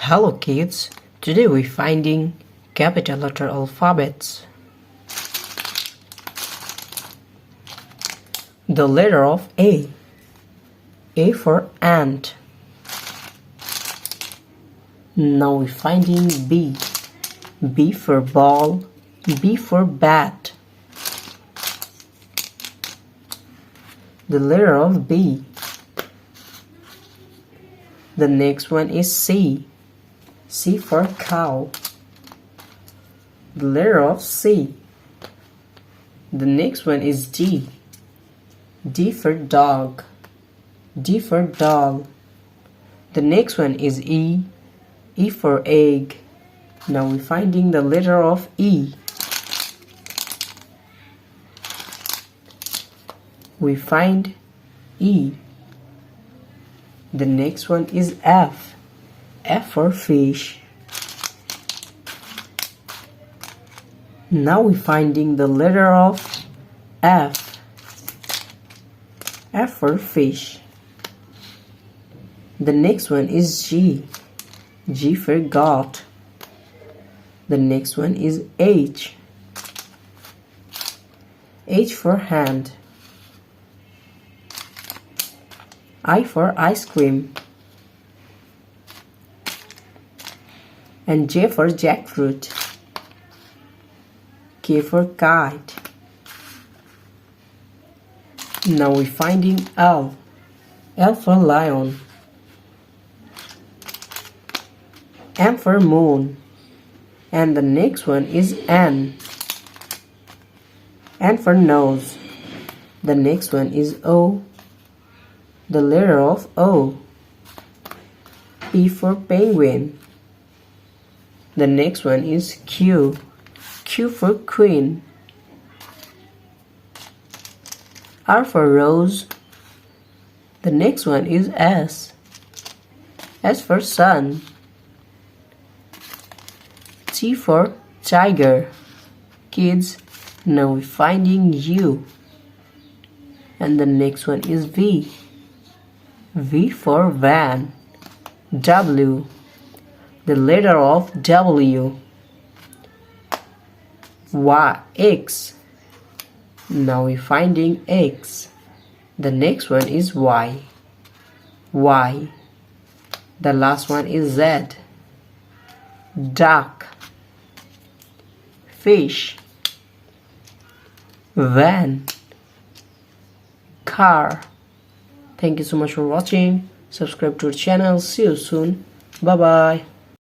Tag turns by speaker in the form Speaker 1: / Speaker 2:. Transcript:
Speaker 1: Hello kids, today we're finding capital letter alphabets. The letter of A. A for ant. Now we're finding B. B for ball. B for bat. The letter of B. The next one is C. C for cow. The letter of C. The next one is D. D for dog. D for doll. The next one is E. E for egg. Now we're finding the letter of E. We find E. The next one is F. F for fish. Now we're finding the letter of F. F for fish. The next one is G. G for goat. The next one is H. H for hand. I for ice cream. And J for jackfruit. K for kite. Now we're finding L. L for lion. M for moon. And the next one is N. N for nose. The next one is O. The letter of O. P for penguin. The next one is Q. Q for queen. R for rose. The next one is S. S for sun. T for tiger. Kids, now we're finding U. And the next one is V. V for van. W. The letter of W. Y. X. Now we're finding X. The next one is Y. Y. The last one is Z. Duck. Fish. Van. Car. Thank you so much for watching. Subscribe to our channel. See you soon. Bye bye.